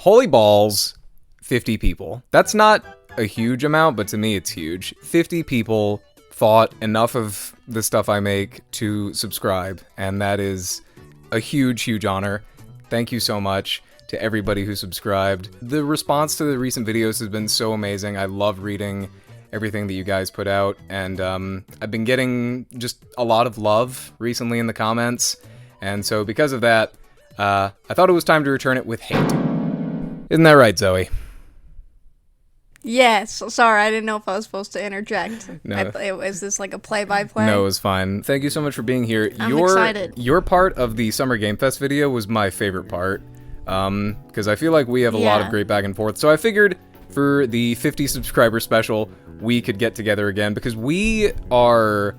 Holy balls, 50 people. That's not a huge amount, but to me it's huge. 50 people thought enough of the stuff I make to subscribe, and that is a huge, huge honor. Thank you so much to everybody who subscribed. The response to the recent videos has been so amazing. I love reading everything that you guys put out, and I've been getting just a lot of love recently in the comments, and so because of that, I thought it was time to return it with hate. Isn't that right, Zoe? Yes. Sorry, I didn't know if I was supposed to interject. No. Is this like a play-by-play? No, it was fine. Thank you so much for being here. I'm excited. Your part of the Summer Game Fest video was my favorite part, because I feel like we have a lot of great back and forth. So I figured for the 50 subscriber special, we could get together again, because we are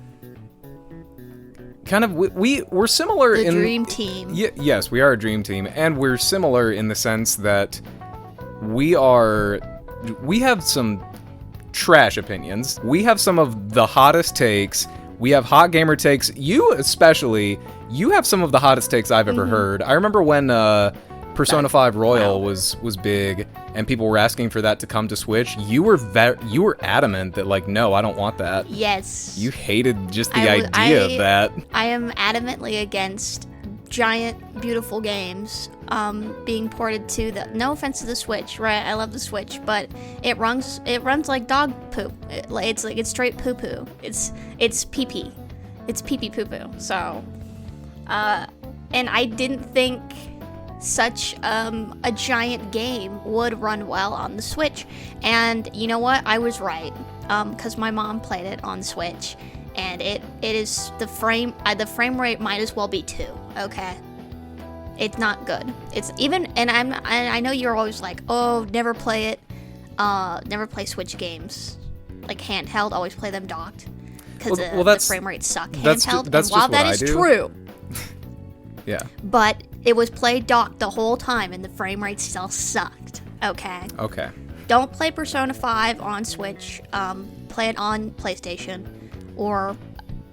kind of, we're similar the in... dream team. Yes, we are a dream team, and we're similar in the sense that we have some trash opinions. We have some of the hottest takes. We have hot gamer takes. You especially, you have some of the hottest takes I've ever heard. I remember when Persona 5 Royal was big, and people were asking for that to come to Switch. You were adamant that, like, no, I don't want that. Yes. You hated just the idea of that. I am adamantly against giant, beautiful games being ported to the, no offense to the Switch, right? I love the Switch, but it runs like dog poop. It's straight poo poo. It's pee pee. It's pee pee poo poo. So, and I didn't think such a giant game would run well on the Switch. And you know what? I was right, because my mom played it on Switch, and it is the frame rate might as well be 2. Okay, it's not good. It's even, and I know you're always like, oh, never play it, never play Switch games like handheld. Always play them docked, because the frame rates suck handheld. And while that is true, yeah, but it was played docked the whole time, and the frame rate still sucked. Okay. Okay. Don't play Persona 5 on Switch. Play it on PlayStation or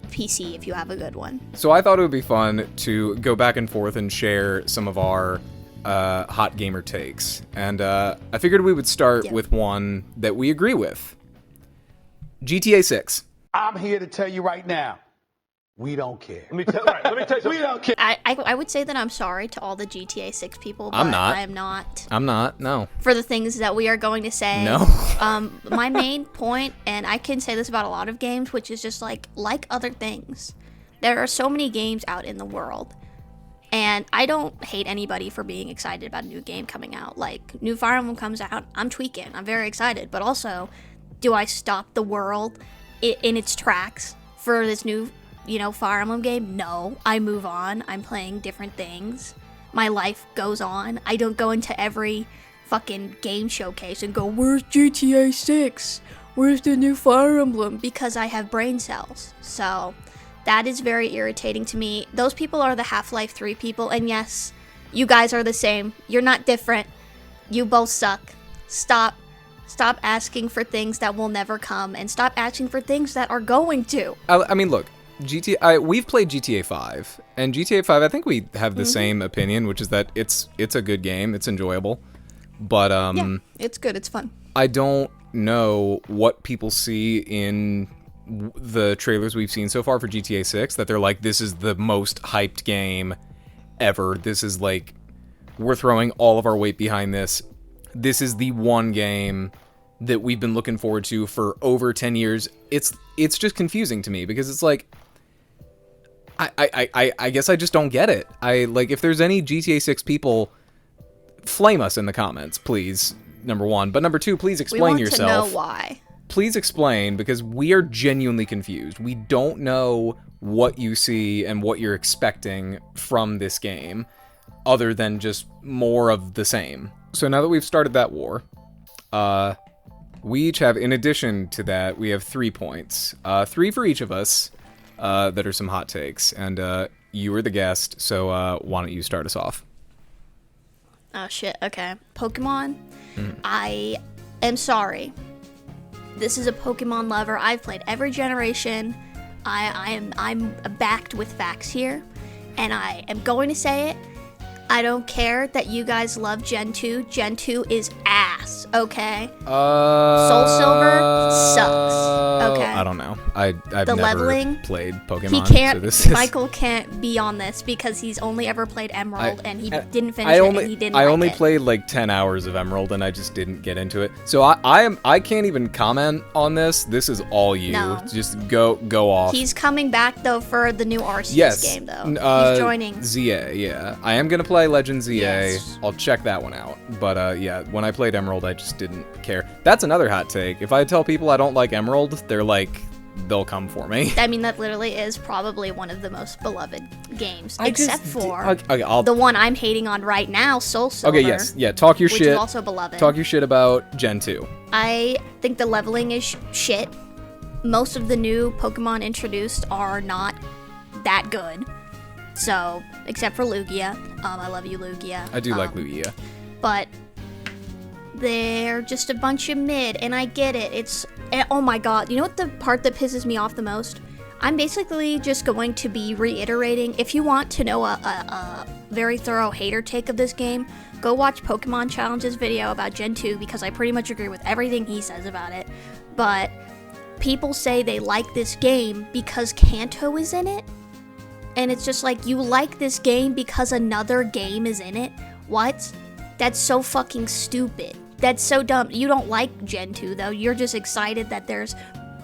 PC if you have a good one. So I thought it would be fun to go back and forth and share some of our hot gamer takes. And I figured we would start with one that we agree with. GTA 6. I'm here to tell you right now, we don't care. Let me tell you something. We don't care. I would say that I'm sorry to all the GTA 6 people, but I'm not. I am not. I'm not, no. For the things that we are going to say. No. My main point, and I can say this about a lot of games, which is just like other things. There are so many games out in the world, and I don't hate anybody for being excited about a new game coming out. Like, new Fire Emblem comes out, I'm tweaking. I'm very excited, but also, do I stop the world in its tracks for this new Fire Emblem game? No, I move on. I'm playing different things. My life goes on. I don't go into every fucking game showcase and go, where's GTA 6? Where's the new Fire Emblem? Because I have brain cells. So, that is very irritating to me. Those people are the Half-Life 3 people, and yes, you guys are the same. You're not different. You both suck. Stop asking for things that will never come, and stop asking for things that are going to. I mean, look. We've played GTA 5, and GTA 5, I think we have the same opinion, which is that it's a good game, it's enjoyable, but yeah, it's good, it's fun. I don't know what people see in the trailers we've seen so far for GTA 6 that they're like, this is the most hyped game ever. This is like, we're throwing all of our weight behind this. This is the one game that we've been looking forward to for over 10 years. It's just confusing to me, because it's like, I guess I just don't get it. If there's any GTA 6 people, flame us in the comments, please, number one. But number two, please explain yourself. We want to know why. Please explain, because we are genuinely confused. We don't know what you see and what you're expecting from this game, other than just more of the same. So now that we've started that war, we each have, in addition to that, we have 3 points. 3 for each of us. That are some hot takes, and you were the guest, so why don't you start us off? Oh shit, okay. Pokemon, I am sorry. This is a Pokemon lover. I've played every generation. I'm backed with facts here, and I am going to say it. I don't care that you guys love Gen 2. Gen 2 is ass, okay? Soul Silver sucks, okay? I don't know. I've The never leveling, played Pokemon. He can't. So this is... Michael can't be on this because he's only ever played Emerald and he didn't finish I it only, and he didn't I like only it. played like 10 hours of Emerald and I just didn't get into it. So I can't even comment on this. This is all you. No. Just go off. He's coming back though for the new Arceus Yes. game though. He's joining. ZA, yeah. I am gonna play Legend ZA. Yes. I'll check that one out. But yeah, when I played Emerald, I just didn't care. That's another hot take. If I tell people I don't like Emerald, they're like, they'll come for me. I mean, that literally is probably one of the most beloved games, I except just- for okay, I'll, the one I'm hating on right now, SoulSilver. okay, yes, yeah. Talk your which shit. is also beloved. Talk your shit about Gen 2. I think the leveling is shit. Most of the new Pokemon introduced are not that good. So, except for Lugia. I love you, Lugia. I do like Lugia. But they're just a bunch of mid, and I get it. Oh my god, you know what the part that pisses me off the most? I'm basically just going to be reiterating. If you want to know a very thorough hater take of this game, go watch Pokemon Challenge's video about Gen 2 because I pretty much agree with everything he says about it. But people say they like this game because Kanto is in it. And it's just like, you like this game because another game is in it? What? That's so fucking stupid. That's so dumb. You don't like Gen 2 though. You're just excited that there's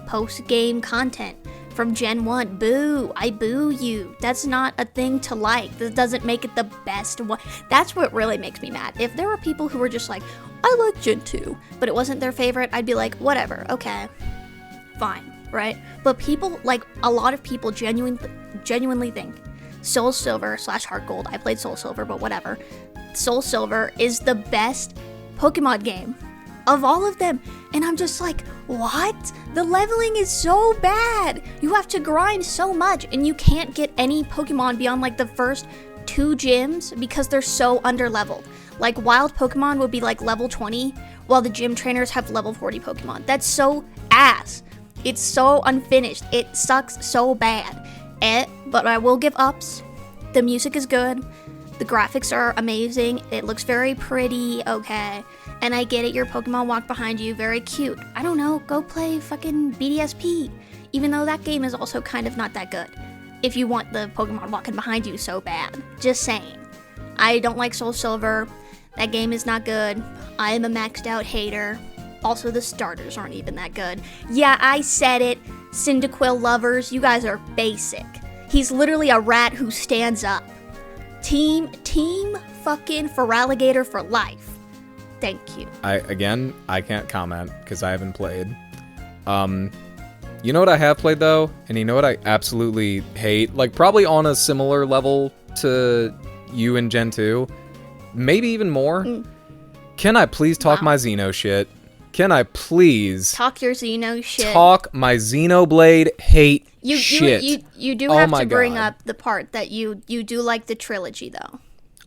post-game content from Gen 1. Boo. I boo you. That's not a thing to like. That doesn't make it the best one. That's what really makes me mad. If there were people who were just like, I like Gen 2, but it wasn't their favorite, I'd be like, whatever, okay, fine, right? But people, like, a lot of people genuinely think SoulSilver / HeartGold, I played SoulSilver, but whatever, SoulSilver is the best Pokemon game of all of them. And I'm just like, what? The leveling is so bad. You have to grind so much and you can't get any Pokemon beyond like the first 2 gyms because they're so underleveled. Like wild Pokemon would be like level 20 while the gym trainers have level 40 Pokemon. That's so ass. It's so unfinished. It sucks so bad. But I will give ups. The music is good. The graphics are amazing. It looks very pretty, okay. And I get it, your Pokemon walk behind you, very cute. I don't know, go play fucking BDSP. Even though that game is also kind of not that good. If you want the Pokemon walking behind you so bad. Just saying. I don't like SoulSilver. That game is not good. I am a maxed out hater. Also, the starters aren't even that good. Yeah, I said it. Cyndaquil lovers, you guys are basic. He's literally a rat who stands up. Team fucking Feraligatr for life. Thank you. I can't comment because I haven't played. You know what I have played though? And you know what I absolutely hate? Like probably on a similar level to you in Gen 2. Maybe even more. Can I please talk my Xeno shit? Can I please talk your Xeno shit? Talk my Xenoblade hate shit. You do have to bring up the part that you do like the trilogy though.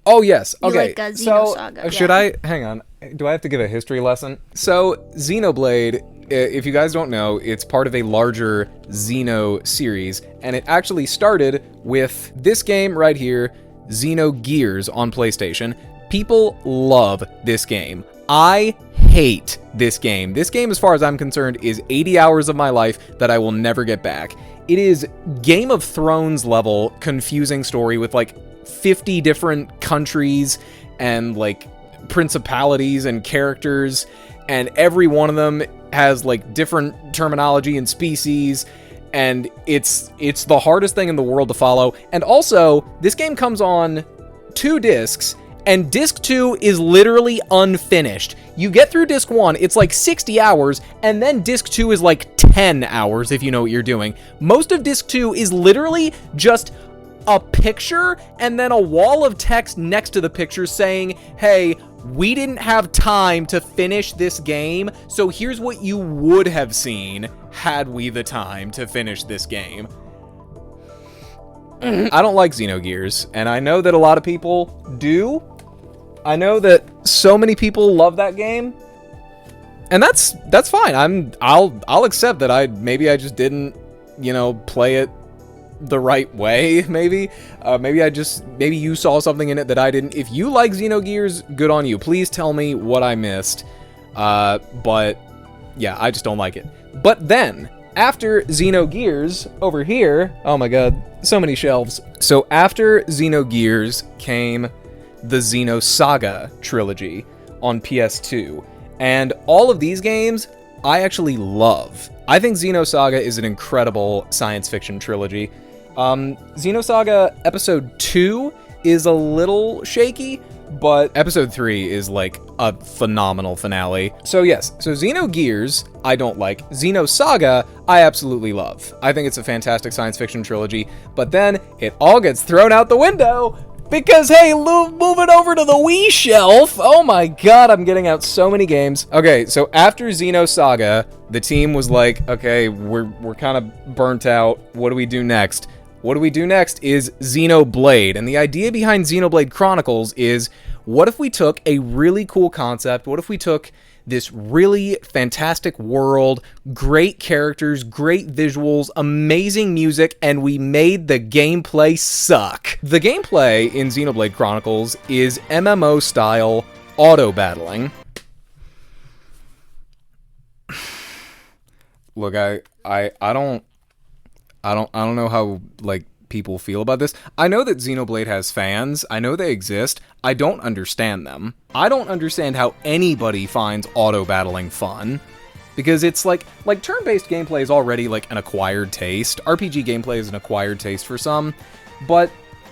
Oh yes, okay. You like Xenosaga. Should I hang on? Do I have to give a history lesson? So Xenoblade, if you guys don't know, it's part of a larger Xeno series, and it actually started with this game right here, Xenogears on PlayStation. People love this game. I hate this game. This game, as far as I'm concerned, is 80 hours of my life that I will never get back. It is Game of Thrones level confusing story with like 50 different countries and like principalities and characters, and every one of them has like different terminology and species, and it's the hardest thing in the world to follow. And also, this game comes on 2 discs, and disc 2 is literally unfinished. You get through disc 1, it's like 60 hours, and then disc 2 is like 10 hours if you know what you're doing. Most of disc 2 is literally just a picture and then a wall of text next to the picture saying, hey, we didn't have time to finish this game, so here's what you would have seen had we the time to finish this game. I don't like Xenogears, and I know that a lot of people do. I know that so many people love that game, and that's fine. I'll accept that maybe I just didn't, play it the right way, maybe. Maybe you saw something in it that I didn't. If you like Xenogears, good on you. Please tell me what I missed. But yeah, I just don't like it. But then, after Xenogears, over here, oh my god, so many shelves. So after Xenogears came the Xenosaga trilogy on PS2. And all of these games, I actually love. I think Xenosaga is an incredible science fiction trilogy. Xenosaga Episode 2 is a little shaky, but Episode 3 is like a phenomenal finale. So yes, so Xenogears, I don't like. Xenosaga, I absolutely love. I think it's a fantastic science fiction trilogy, but then it all gets thrown out the window because, hey, moving over to the Wii shelf, oh my god, I'm getting out so many games. Okay, so after Xenosaga, the team was like, okay, we're kind of burnt out. What do we do next? What do we do next is Xenoblade. And the idea behind Xenoblade Chronicles is, what if we took a really cool concept? What if we took this really fantastic world, great characters, great visuals, amazing music, and we made the gameplay suck? The gameplay in Xenoblade Chronicles is MMO-style auto-battling. Look, I don't know how, like, people feel about this. I know that Xenoblade has fans. I know they exist. I don't understand them. I don't understand how anybody finds auto-battling fun. Because it's like turn-based gameplay is already, like, an acquired taste. RPG gameplay is an acquired taste for some. But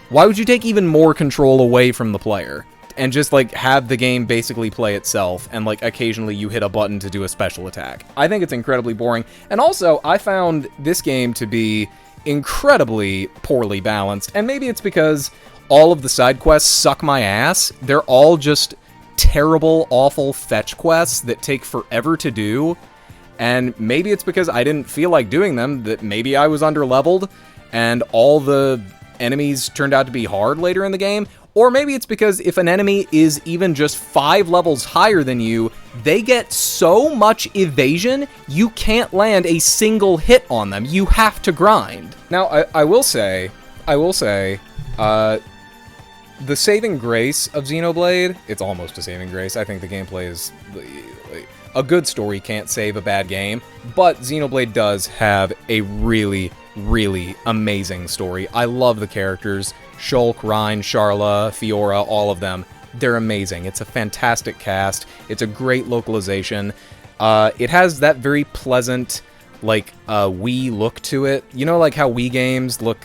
why would you take even more control away from the player? And just, like, have the game basically play itself, and, like, occasionally you hit a button to do a special attack. I think it's incredibly boring. And also, I found this game to be incredibly poorly balanced, and maybe it's because all of the side quests suck my ass. They're all just terrible, awful fetch quests that take forever to do, and maybe it's because I didn't feel like doing them, that maybe I was underleveled, and all the enemies turned out to be hard later in the game. Or maybe it's because if an enemy is even just 5 levels higher than you, they get so much evasion, you can't land a single hit on them. You have to grind. Now, I will say, the saving grace of Xenoblade, it's almost a saving grace. I think the gameplay is... a good story can't save a bad game, but Xenoblade does have a really, really amazing story. I love the characters. Shulk, Rein, Sharla, Fiora, all of them. They're amazing. It's a fantastic cast. It's a great localization. It has that very pleasant, like, Wii look to it. You know, like how Wii games look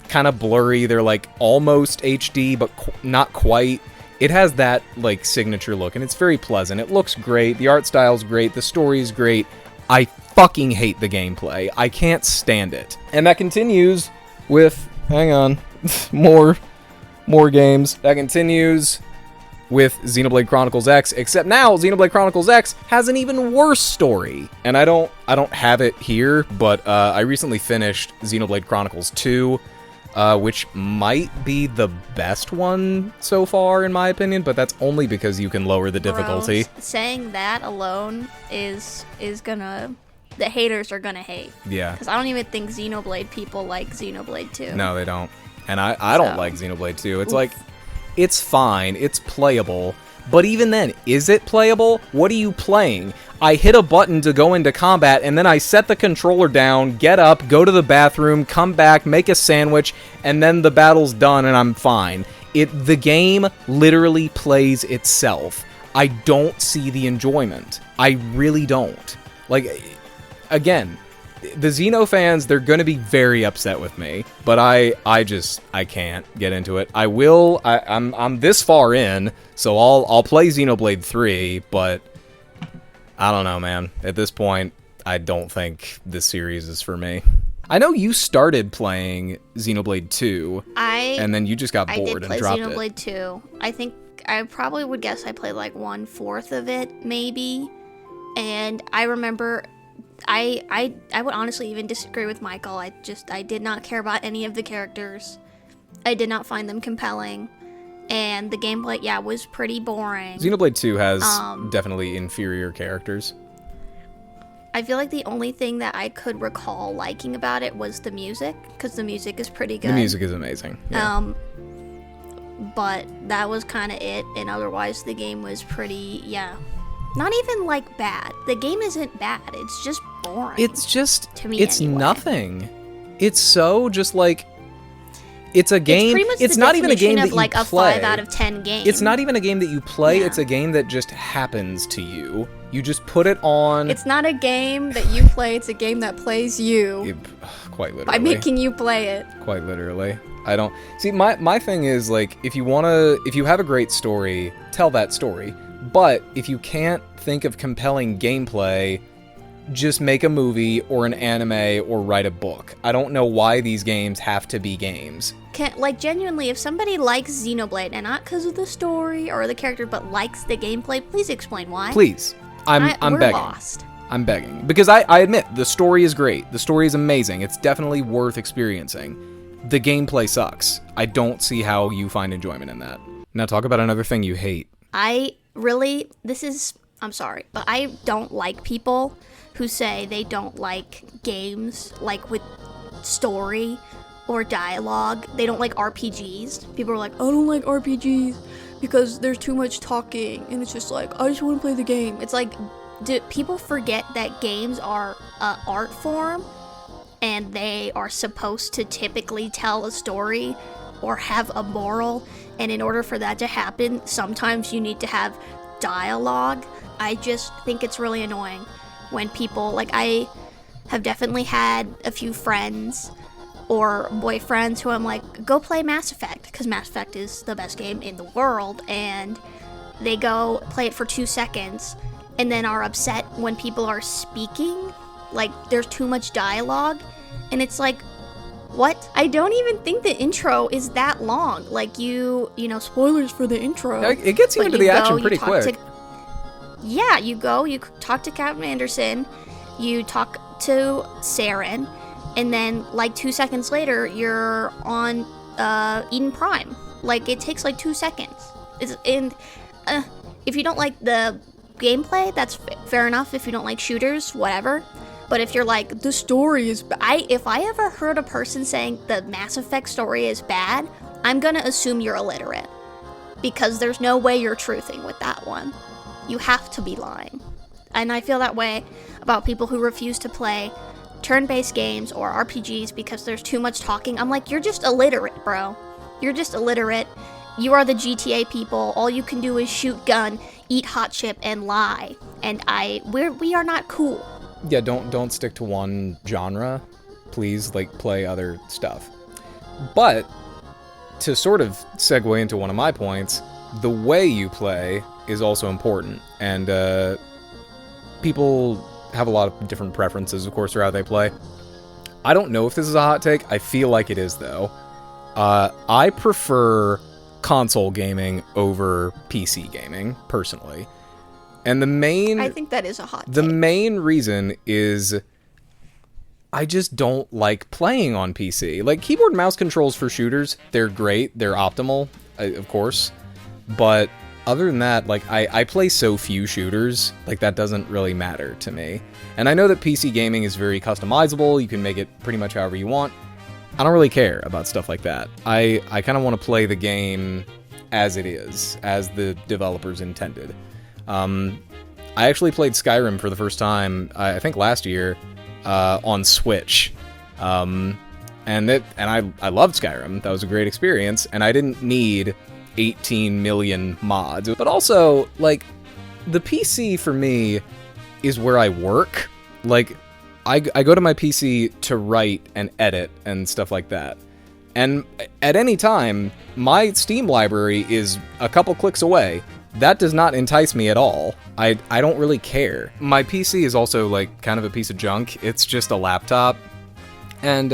kind of blurry. They're, like, almost HD, but not quite. It has that, like, signature look, and it's very pleasant. It looks great. The art style's great. The story's great. I fucking hate the gameplay. I can't stand it. And that continues with... hang on. more games. That continues with Xenoblade Chronicles X, except now Xenoblade Chronicles X has an even worse story. And I don't have it here, but I recently finished Xenoblade Chronicles 2, which might be the best one so far in my opinion, but that's only because you can lower the difficulty. Bro, saying that alone is gonna... the haters are gonna hate. Yeah. Because I don't even think Xenoblade people like Xenoblade 2. No, they don't. And I don't like Xenoblade 2. It's like, it's fine, it's playable, but even then, is it playable? What are you playing? I hit a button to go into combat, and then I set the controller down, get up, go to the bathroom, come back, make a sandwich, and then the battle's done and I'm fine. The game literally plays itself. I don't see the enjoyment. I really don't. Like, again... the Xeno fans, they're gonna be very upset with me, but I can't get into it. I'm this far in, so I'll play Xenoblade 3, but I don't know, man. At this point, I don't think this series is for me. I know you started playing Xenoblade 2, and then you just got bored and dropped it. I did play Xenoblade 2. I think I probably would guess I played like 1/4 of it, maybe, and I remember... I would honestly even disagree with Michael. I did not care about any of the characters. I did not find them compelling. And the gameplay, yeah, was pretty boring. Xenoblade 2 has definitely inferior characters. I feel like the only thing that I could recall liking about it was the music, because the music is pretty good. The music is amazing. Yeah. But that was kind of it, and otherwise the game was pretty, not even like bad. The game isn't bad, it's just boring. It's just, to me it's anyway. nothing. It's so just like, it's a game. It's pretty much it's the not even a game definition that of you like play. a 5 out of 10 game. It's not even a game that you play. Yeah. It's a game that just happens to you. You just put it on. It's not a game that you play, it's a game that plays you Quite literally. by making you play it. Quite literally. I don't see my thing is like if you have a great story, tell that story. But if you can't think of compelling gameplay, just make a movie or an anime or write a book. I don't know why these games have to be games. Like, genuinely, if somebody likes Xenoblade, and not because of the story or the character, but likes the gameplay, please explain why. Please. I'm we're begging. lost. I'm begging. Because I admit, the story is great. The story is amazing. It's definitely worth experiencing. The gameplay sucks. I don't see how you find enjoyment in that. Now talk about another thing you hate. I'm sorry, but I don't like people who say they don't like games, like with story or dialogue. They don't like RPGs. People are like, I don't like RPGs because there's too much talking, and it's just like, I just want to play the game. It's like, do people forget that games are an art form, and they are supposed to typically tell a story or have a moral, and in order for that to happen, sometimes you need to have dialogue. I just think it's really annoying when people, like, I have definitely had a few friends or boyfriends who I'm like, go play Mass Effect, because Mass Effect is the best game in the world, and they go play it for 2 seconds and then are upset when people are speaking, like there's too much dialogue, and it's like, what? I don't even think the intro is that long. Like, you know, spoilers for the intro. It gets you into the action pretty quick. You talk to Captain Anderson, you talk to Saren, and then like 2 seconds later, you're on Eden Prime. Like, it takes like 2 seconds. If you don't like the gameplay, that's fair enough. If you don't like shooters, whatever. But if you're like, the story is if I ever heard a person saying the Mass Effect story is bad, I'm gonna assume you're illiterate, because there's no way you're truthing with that one. You have to be lying. And I feel that way about people who refuse to play turn-based games or RPGs because there's too much talking. I'm like, you're just illiterate, bro. You're just illiterate. You are the GTA people. All you can do is shoot gun, eat hot chip, and lie. And we are not cool. Yeah, don't stick to one genre. Please, like, play other stuff. But to sort of segue into one of my points, the way you play is also important, and people have a lot of different preferences, of course, for how they play. I don't know if this is a hot take. I feel like it is, though. I prefer console gaming over PC gaming, personally. And I think that is a hot take. The main reason is I just don't like playing on PC. Like, keyboard and mouse controls for shooters, they're great. They're optimal, of course. But other than that, like, I play so few shooters, like, that doesn't really matter to me. And I know that PC gaming is very customizable. You can make it pretty much however you want. I don't really care about stuff like that. I kind of want to play the game as it is, as the developers intended. I actually played Skyrim for the first time, I think last year, on Switch. And I loved Skyrim. That was a great experience, and I didn't need 18 million mods. But also, like, the PC for me is where I work. Like, I go to my PC to write and edit and stuff like that. And at any time, my Steam library is a couple clicks away. That does not entice me at all. I don't really care. My PC is also, like, kind of a piece of junk. It's just a laptop. And,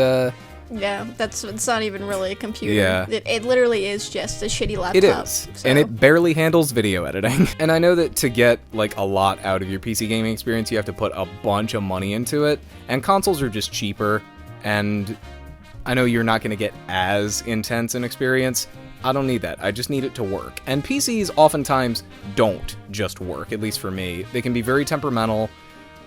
yeah, it's not even really a computer. Yeah. It literally is just a shitty laptop. It is. So. And it barely handles video editing. And I know that to get, like, a lot out of your PC gaming experience, you have to put a bunch of money into it. And consoles are just cheaper. And I know you're not going to get as intense an experience. I don't need that. I just need it to work. And PCs oftentimes don't just work, at least for me. They can be very temperamental.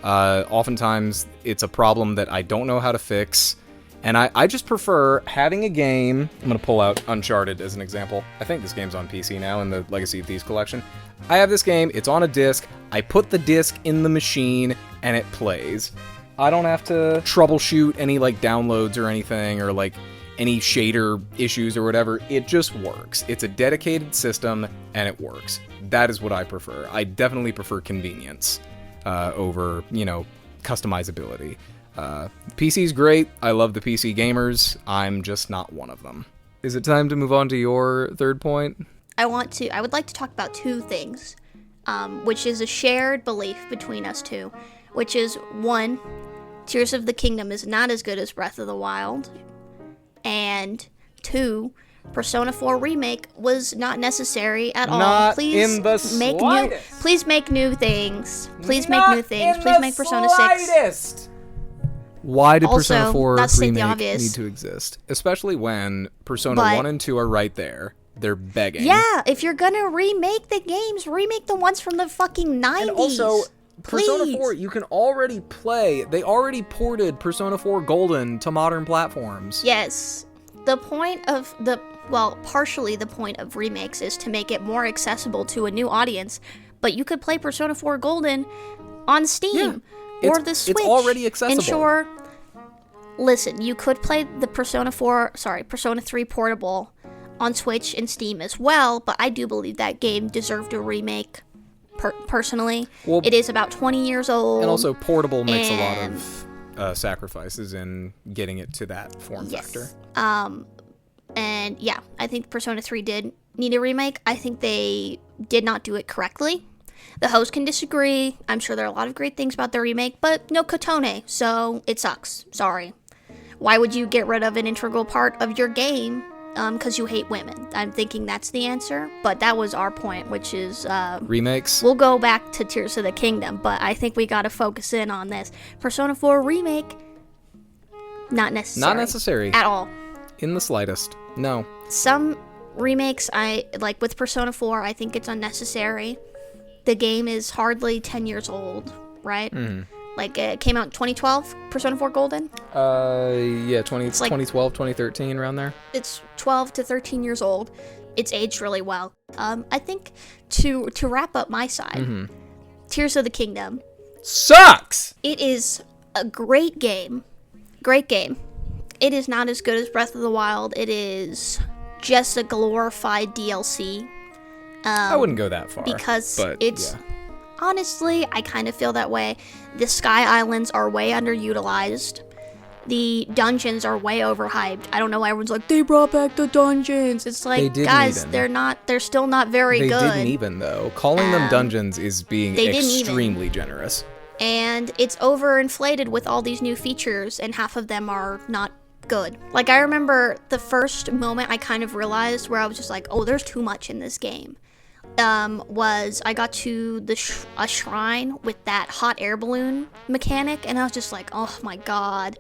Oftentimes, it's a problem that I don't know how to fix. And I just prefer having a game. I'm going to pull out Uncharted as an example. I think this game's on PC now in the Legacy of Thieves collection. I have this game, it's on a disc, I put the disc in the machine, and it plays. I don't have to troubleshoot any, like, downloads or anything, or, like, any shader issues or whatever. It just works. It's a dedicated system, and it works. That is what I prefer. I definitely prefer convenience over, customizability. PC's great. I love the PC gamers. I'm just not one of them. Is it time to move on to your third point? I would like to talk about two things, which is a shared belief between us two, which is, one, Tears of the Kingdom is not as good as Breath of the Wild, and two, Persona 4 Remake was not necessary at all. Not Please in the slightest. Please make new things. Please make new things. Please make Persona 6. Why did Also, Persona 4 not to state the Remake obvious, need to exist? Especially when Persona but 1 and 2 are right there. They're begging. yeah, if you're gonna remake the games, remake the ones from the fucking 90s. And also, Persona Please. 4, you can already play. They already ported Persona 4 Golden to modern platforms. Yes. Partially the point of remakes is to make it more accessible to a new audience, but you could play Persona 4 Golden on Steam or the Switch. It's already accessible. And sure, listen, you could play the Persona 3 Portable on Switch and Steam as well, but I do believe that game deserved a remake, personally. Well, it is about 20 years old. And also, Portable makes a lot of sacrifices in getting it to that form factor. And yeah, I think Persona 3 did need a remake. I think they did not do it correctly. The host can disagree. I'm sure there are a lot of great things about the remake, but no Kotone, so it sucks. Sorry. Why would you get rid of an integral part of your game because you hate women? I'm thinking that's the answer, but that was our point, which is... remakes? We'll go back to Tears of the Kingdom, but I think we gotta focus in on this. Persona 4 Remake, not necessary. Not necessary. At all. In the slightest. No. Some remakes, like with Persona 4, I think it's unnecessary. The game is hardly 10 years old, right? Mm-hmm. Like, it came out in 2012, Persona 4 Golden? 2012, 2013, around there. It's 12 to 13 years old. It's aged really well. I think to wrap up my side, Tears of the Kingdom sucks! It is a great game. Great game. It is not as good as Breath of the Wild. It is just a glorified DLC. I wouldn't go that far. Because honestly, I kind of feel that way. The Sky Islands are way underutilized. The dungeons are way overhyped. I don't know why everyone's like, they brought back the dungeons. It's like, guys, they're still not very good. They didn't even, though. Calling them dungeons is being extremely generous. And it's overinflated with all these new features, and half of them are not good. Like, I remember the first moment I kind of realized where I was just like, oh, there's too much in this game. Was I got to a shrine with that hot air balloon mechanic, and I was just like, oh my god.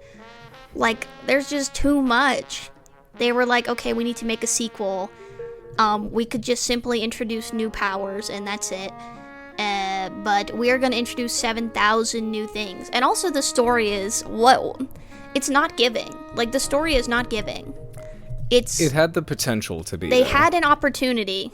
Like, there's just too much. They were like, okay, we need to make a sequel. We could just simply introduce new powers, and that's it. But we're gonna introduce 7,000 new things. And also the story is, it's not giving. Like, the story is not giving. It had the potential to be. They had an opportunity.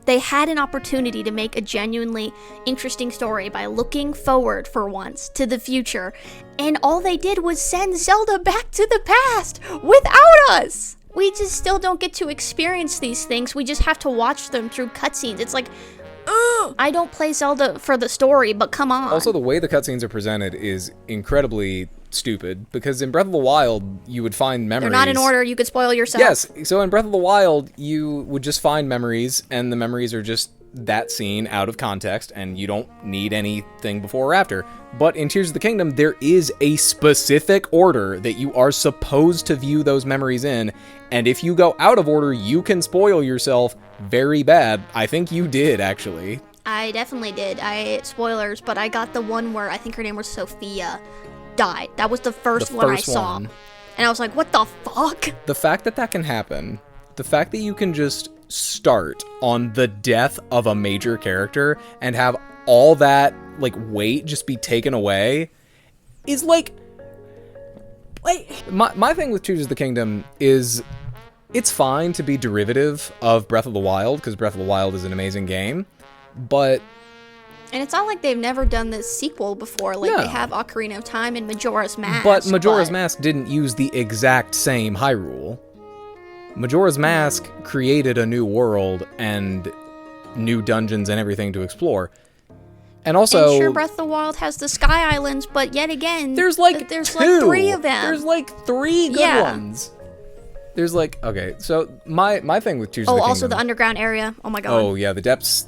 They had an opportunity to make a genuinely interesting story by looking forward for once to the future, and all they did was send Zelda back to the past without us. We just still don't get to experience these things. We just have to watch them through cutscenes. It's like, ugh! I don't play Zelda for the story, but come on. Also, the way the cutscenes are presented is incredibly stupid, because in Breath of the Wild, you would find memories. They're not in order, you could spoil yourself. Yes, so in Breath of the Wild, you would just find memories, and the memories are just that scene out of context, and you don't need anything before or after. But in Tears of the Kingdom, there is a specific order that you are supposed to view those memories in, and if you go out of order, you can spoil yourself very bad. I think you did, actually. I definitely did. Spoilers, but I got the one where I think her name was Sophia died. That was the first one I saw. And I was like, what the fuck? The fact that can happen, the fact that you can just start on the death of a major character and have all that, like, weight just be taken away is, like... My thing with Tears of the Kingdom is it's fine to be derivative of Breath of the Wild, because Breath of the Wild is an amazing game, but... And it's not like they've never done this sequel before. Like, they have Ocarina of Time and Majora's Mask. But Majora's Mask didn't use the exact same Hyrule. Majora's Mask created a new world and new dungeons and everything to explore. And also... And sure, Breath of the Wild has the Sky Islands, but yet again... There's like there's two. Like 3 of them. There's like 3 good ones. There's like... Okay, so my thing with Tears of the Kingdom... Oh, also the underground area. Oh my god. Oh, yeah, the depths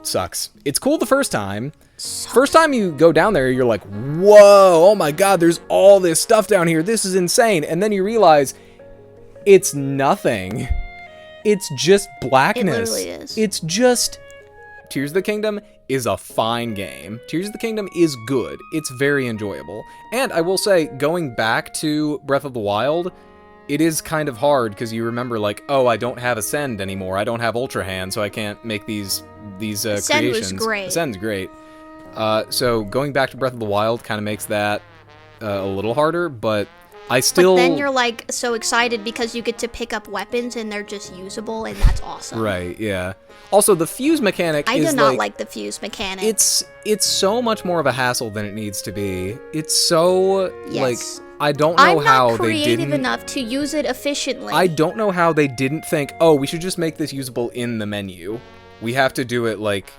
sucks. It's cool the first time. First time you go down there, you're like, whoa, oh my god, there's all this stuff down here. This is insane. And then you realize it's nothing. It's just blackness. It literally is. It's just... Tears of the Kingdom is a fine game. Tears of the Kingdom is good. It's very enjoyable. And I will say, going back to Breath of the Wild, it is kind of hard because you remember, like, oh, I don't have Ascend anymore. I don't have Ultra Hand, so I can't make these Ascend creations. was great. Ascend's great. So going back to Breath of the Wild kind of makes that a little harder, but I still... But then you're, like, so excited because you get to pick up weapons and they're just usable, and that's awesome. Right, yeah. Also, the fuse mechanic I is, do not like the fuse mechanic. It's so much more of a hassle than it needs to be. It's so, like, I don't know how they didn't... I'm not creative enough to use it efficiently. I don't know how they didn't think, oh, we should just make this usable in the menu. We have to do it, like,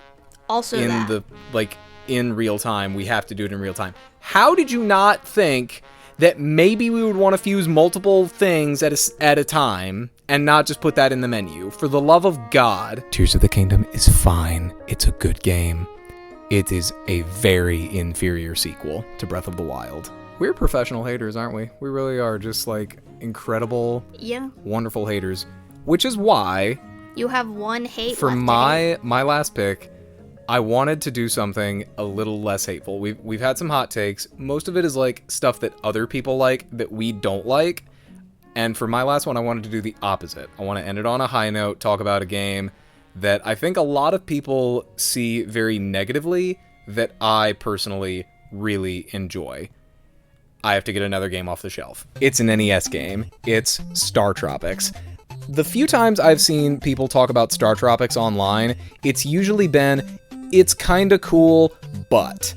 also in that. the, like, in real time. We have to do it in real time. How did you not think that maybe we would want to fuse multiple things at a time and not just put that in the menu? For the love of God. Tears of the Kingdom is fine. It's a good game. It is a very inferior sequel to Breath of the Wild. We're professional haters, aren't we? We really are just, like, incredible, wonderful haters. Which is why... You have one hate for left my last pick, I wanted to do something a little less hateful. We've had some hot takes. Most of it is like stuff that other people like that we don't like. And for my last one, I wanted to do the opposite. I want to end it on a high note, talk about a game that I think a lot of people see very negatively that I personally really enjoy. I have to get another game off the shelf. It's an NES game. It's StarTropics. The few times I've seen people talk about StarTropics online, it's usually been, it's kinda cool, but.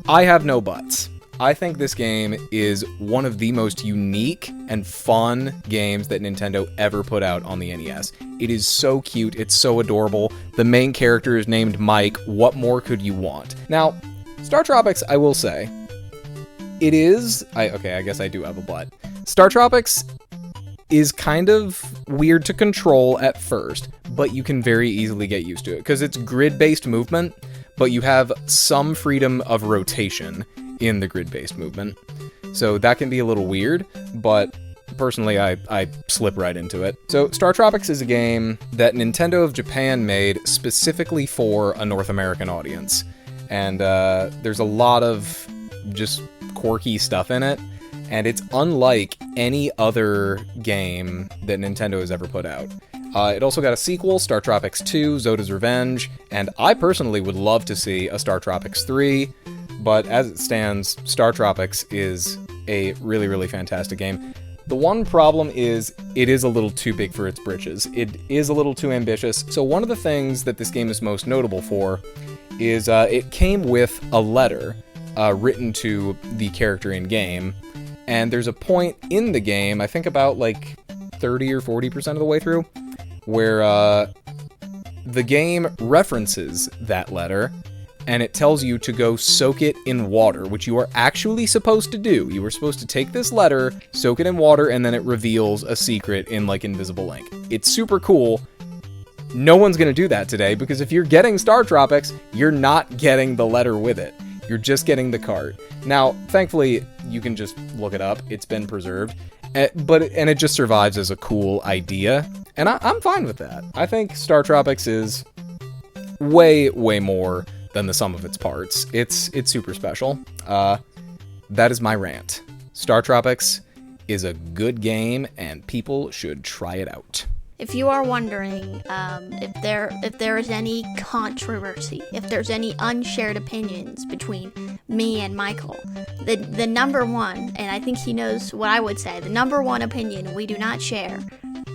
I have no buts. I think this game is one of the most unique and fun games that Nintendo ever put out on the NES. It is so cute, it's so adorable. The main character is named Mike. What more could you want? Now, StarTropics, I will say, it is... I guess I do have a but. StarTropics is kind of weird to control at first, but you can very easily get used to it, because it's grid-based movement, but you have some freedom of rotation in the grid-based movement. So that can be a little weird, but personally I slip right into it. So StarTropics is a game that Nintendo of Japan made specifically for a North American audience. And there's a lot of just quirky stuff in it, and it's unlike any other game that Nintendo has ever put out. It also got a sequel, StarTropics 2, Zoda's Revenge, and I personally would love to see a StarTropics 3, but as it stands, StarTropics is a really, really fantastic game. The one problem is it is a little too big for its britches. It is a little too ambitious, so one of the things that this game is most notable for is it came with a letter written to the character in-game, and there's a point in the game, I think about like 30 or 40% of the way through, where the game references that letter, and it tells you to go soak it in water, which you are actually supposed to do. You were supposed to take this letter, soak it in water, and then it reveals a secret in like invisible ink. It's super cool. No one's gonna do that today, because if you're getting StarTropics, you're not getting the letter with it. You're just getting the card. Now, thankfully, you can just look it up. It's been preserved. But it just survives as a cool idea. And I'm fine with that. I think StarTropics is way, way more than the sum of its parts. It's super special. That is my rant. StarTropics is a good game, and people should try it out. if you are wondering if there is any controversy, if there's any unshared opinions between me and Michael, the number one, and I think he knows what I would say, the number one opinion we do not share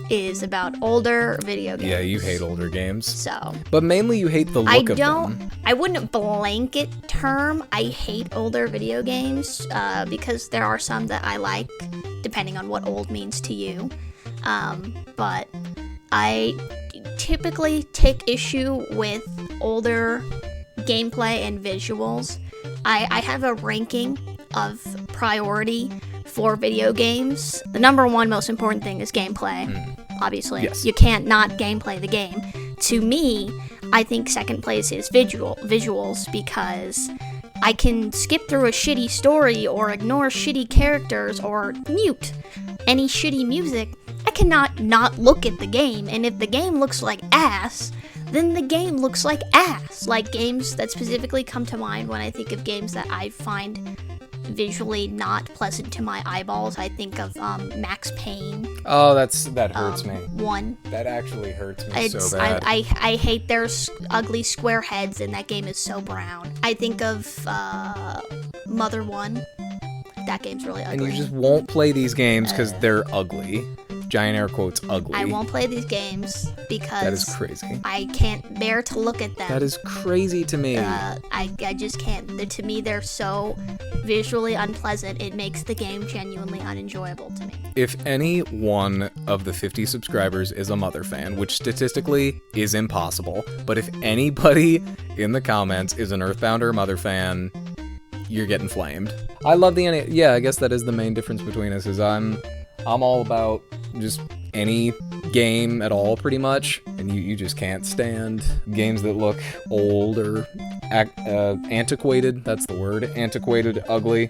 is about older video games. Yeah, you hate older games. So, but mainly you hate the look of them. I wouldn't blanket term I hate older video games because there are some that I like, depending on what old means to you. But I typically take issue with older gameplay and visuals. I have a ranking of priority for video games. The number one most important thing is gameplay. Obviously, yes. You can't not gameplay the game. To me, I think second place is visuals because I can skip through a shitty story or ignore shitty characters or mute any shitty music. I cannot not look at the game, and if the game looks like ass, then the game looks like ass. Like games that specifically come to mind when I think of games that I find visually not pleasant to my eyeballs. I think of Max Payne. Oh, that hurts me. 1. That actually hurts me so bad. I hate their ugly square heads, and that game is so brown. I think of Mother 1. That game's really ugly. And you just won't play these games because they're ugly. Giant air quotes, ugly. I won't play these games because that is crazy. I can't bear to look at them. That is crazy to me. I just can't. To me, they're so visually unpleasant, it makes the game genuinely unenjoyable to me. If any one of the 50 subscribers is a Mother fan, which statistically is impossible, but if anybody in the comments is an Earthbound or Mother fan, you're getting flamed. I love the I guess that is the main difference between us, is I'm all about just any game at all, pretty much, and you just can't stand games that look old or antiquated. That's the word. Antiquated, ugly.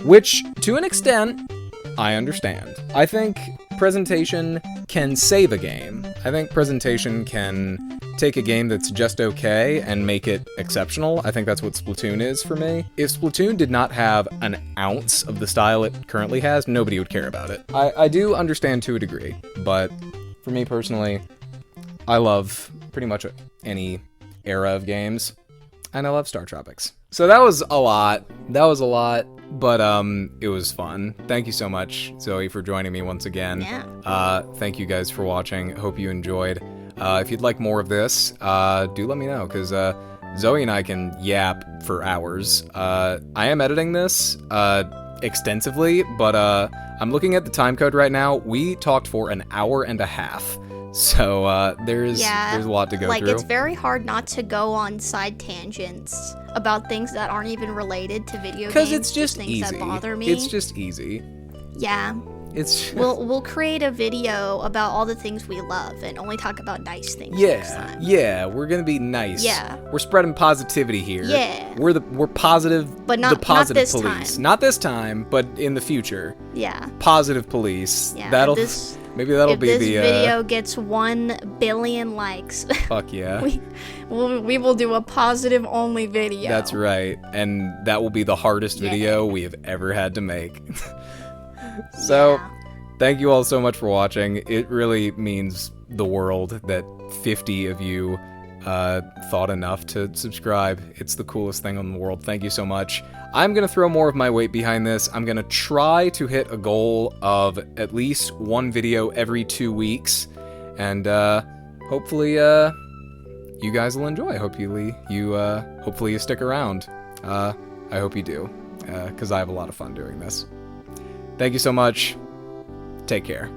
Which, to an extent, I understand. I think presentation can save a game. I think presentation can take a game that's just okay and make it exceptional. I think that's what Splatoon is for me. If Splatoon did not have an ounce of the style it currently has, nobody would care about it. I do understand to a degree, but for me personally, I love pretty much any era of games, and I love StarTropics. So that was a lot. But it was fun. Thank you so much, Zoe, for joining me once again. Yeah. Thank you guys for watching. Hope you enjoyed. If you'd like more of this, do let me know, because Zoe and I can yap for hours. I am editing this extensively, but I'm looking at the time code right now. We talked for an hour and a half. So there's a lot to go through. It's very hard not to go on side tangents about things that aren't even related to video games. Because it's just things easy. That bother me. It's just easy. Yeah. It's we'll create a video about all the things we love and only talk about nice things next time. Yeah, we're gonna be nice. Yeah. We're spreading positivity here. Yeah. We're positive, but not the positive not this police. Time. Not this time, but in the future. Yeah. Positive police. Yeah. Maybe that'll be the If this video gets 1 billion likes, fuck yeah. we will do a positive only video. That's right. And that will be the hardest video we have ever had to make. So, thank you all so much for watching. It really means the world that 50 of you thought enough to subscribe. It's the coolest thing in the world. Thank you so much. I'm going to throw more of my weight behind this. I'm going to try to hit a goal of at least 1 video every 2 weeks. And hopefully you guys will enjoy. Hopefully you stick around. I hope you do, because I have a lot of fun doing this. Thank you so much. Take care.